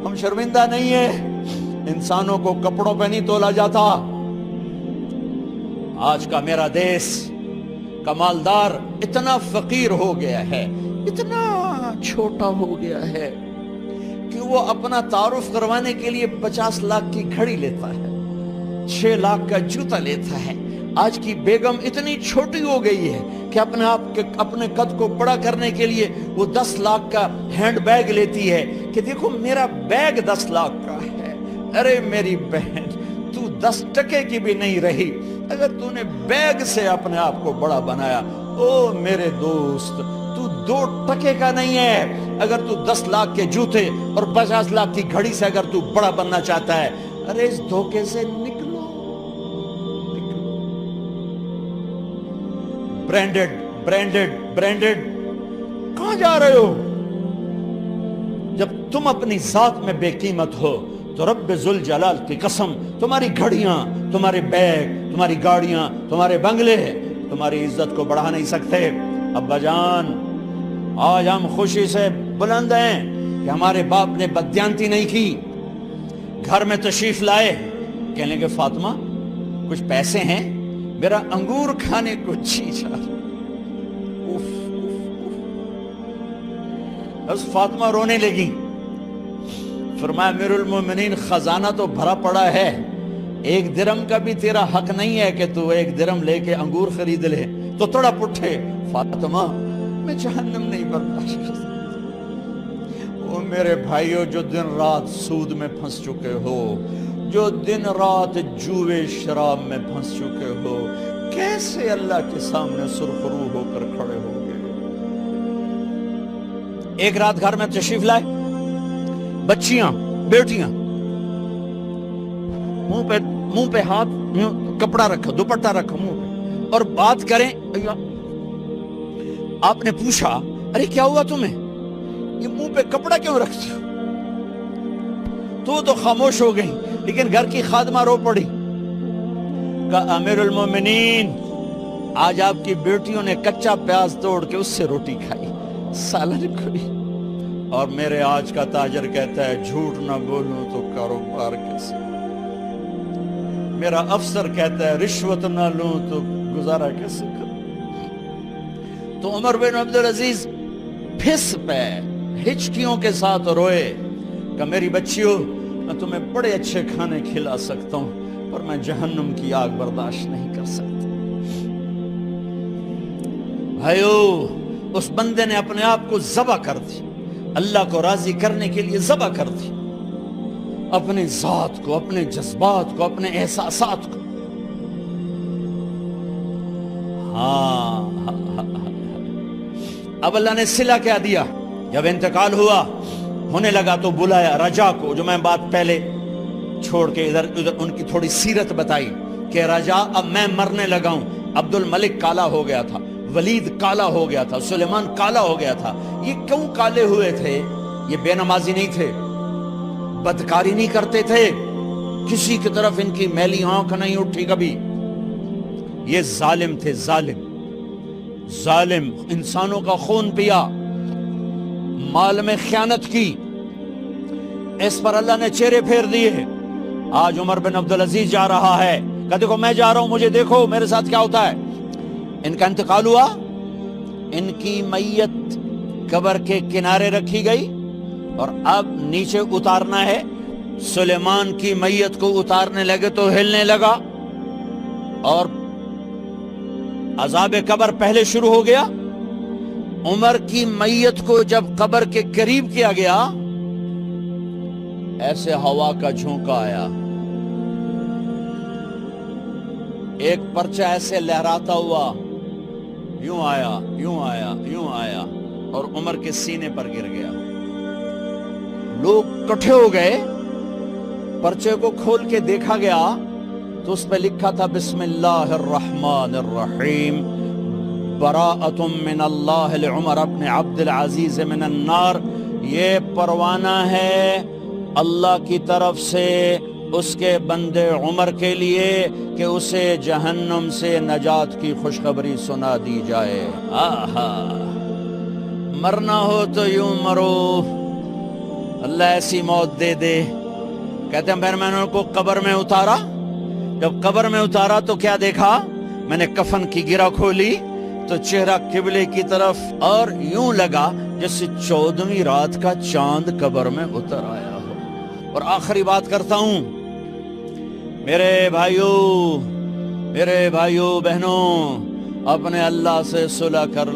ہم شرمندہ نہیں ہیں، انسانوں کو کپڑوں پہ نہیں تولا جاتا۔ آج کا میرا دیس کا مالدار اتنا فقیر ہو گیا ہے، اتنا چھوٹا ہو گیا ہے کہ وہ اپنا تعارف کروانے کے لیے 50 لاکھ کی گھڑی لیتا ہے، 6 لاکھ کا جوتا لیتا ہے۔ آج کی بیگم اتنی چھوٹی ہو گئی ہے کہ اپنے قد کو بڑا کرنے کے لیے وہ 10 لاکھ کا ہینڈ بیگ لیتی ہے کہ دیکھو میرا بیگ 10 لاکھ کا ہے۔ ارے میری بہن، تو 10 ٹکے کی بھی نہیں رہی اگر تو نے بیگ سے اپنے آپ کو بڑا بنایا۔ او میرے دوست، تو 2 ٹکے کا نہیں ہے اگر تو 10 لاکھ کے جوتے اور 50 لاکھ کی گھڑی سے اگر تو بڑا بننا چاہتا ہے۔ ارے اس دھوکے سے نکلو۔ برینڈڈ برینڈڈ برینڈڈ، کہاں جا رہے ہو؟ جب تم اپنی ذات میں بے قیمت ہو تو رب ذوالجلال کی قسم، تمہاری گھڑیاں، تمہارے بیگ، تمہاری گاڑیاں، تمہارے بنگلے تمہاری عزت کو بڑھا نہیں سکتے۔ ابا جان، آج ہم خوشی سے بلند ہیں کہ ہمارے باپ نے بددیانتی نہیں کی۔ گھر میں تشریف لائے، کہنے لگے فاطمہ کچھ پیسے ہیں؟ میرا انگور کھانے کو جی چاہ رہا۔ بس فاطمہ رونے لگی۔ فرمایا امیر المومنین، خزانہ تو بھرا پڑا ہے، 1 درم کا بھی تیرا حق نہیں ہے کہ تو 1 درم لے کے انگور خرید لے۔ تو تڑپ اٹھے، فاطمہ میں جہنم نہیں برداشت کر سکتا۔ وہ میرے بھائیوں جو دن رات سود میں پھنس چکے ہو، جو دن رات جوئے شراب میں پھنس چکے ہو، کیسے اللہ کے سامنے سرخرو ہو کر کھڑے ہو گئے؟ ایک رات گھر میں تشریف لائے، بچیاں، بیٹیاں، منہ پہ ہاتھ، کپڑا رکھا، دوپٹہ رکھا منہ پہ، اور بات کریں۔ آپ نے پوچھا ارے کیا ہوا تمہیں، یہ منہ پہ کپڑا کیوں رکھتے ہو؟ تو خاموش ہو گئی، لیکن گھر کی خادمہ رو پڑی۔ کہا امیر المومنین، آج آپ کی بیٹیوں نے کچا پیاز توڑ کے اس سے روٹی کھائی، سالن کھائی، اور میرے آج کا تاجر کہتا ہے جھوٹ نہ بولوں تو کاروبار کیسے؟ میرا افسر کہتا ہے رشوت نہ لوں تو گزارا کیسے کروں؟ تو عمر بن عبدالعزیز پھس پہ ہچکیوں کے ساتھ روئے کہ میری بچیوں، میں تمہیں بڑے اچھے کھانے کھلا سکتا ہوں پر میں جہنم کی آگ برداشت نہیں کر سکتا۔ بھائیو، اس بندے نے اپنے آپ کو ذبح کر دی، اللہ کو راضی کرنے کے لیے ذبح کر دی، اپنی ذات کو، اپنے جذبات کو، اپنے احساسات کو۔ اب اللہ نے صلہ کیا دیا؟ جب انتقال ہونے لگا تو بلایا رجا کو، جو میں بات پہلے چھوڑ کے ادھر ان کی تھوڑی سیرت بتائی کہ رجا اب میں مرنے لگا ہوں۔ عبد الملک کالا ہو گیا تھا، ولید کالا ہو گیا تھا، سلیمان کالا ہو گیا تھا۔ یہ کیوں کالے ہوئے تھے؟ یہ بے نمازی نہیں تھے، بدکاری نہیں کرتے تھے، کسی کی طرف ان کی میلی آنکھ نہیں اٹھی کبھی۔ یہ ظالم تھے، ظالم، انسانوں کا خون پیا، مال میں خیانت کی، اس پر اللہ نے چہرے پھیر دیے۔ آج عمر بن عبدالعزیز جا رہا ہے کہ دیکھو میں جا رہا ہوں، مجھے دیکھو میرے ساتھ کیا ہوتا ہے۔ ان کا انتقال ہوا، ان کی میت قبر کے کنارے رکھی گئی اور اب نیچے اتارنا ہے۔ سلیمان کی میت کو اتارنے لگے تو ہلنے لگا اور عذاب قبر پہلے شروع ہو گیا۔ عمر کی میت کو جب قبر کے قریب کیا گیا، ایسے ہوا کا جھونکا آیا، ایک پرچہ ایسے لہراتا ہوا یوں آیا، یوں آیا، یوں آیا اور عمر کے سینے پر گر گیا۔ لوگ کٹھے ہو گئے، پرچے کو کھول کے دیکھا گیا تو اس پہ لکھا تھا بسم اللہ الرحمن الرحیم، براءۃ من اللہ لعمر بن عبد العزیز من النار۔ یہ پروانہ ہے اللہ کی طرف سے اس کے بندے عمر کے لیے کہ اسے جہنم سے نجات کی خوشخبری سنا دی جائے۔ آہا، مرنا ہو تو یوں مرو، اللہ ایسی موت دے دے. کہتے ہیں پھر میں نے ان کو قبر میں اتارا. جب قبر میں اتارا تو کیا دیکھا؟ میں نے کفن کی گرہ کھولی تو چہرہ قبلے کی طرف، اور یوں لگا جیسے 14ویں رات کا چاند قبر میں اتر آیا ہو. اور آخری بات کرتا ہوں، میرے بھائیوں بہنوں، اپنے اللہ سے صلح کر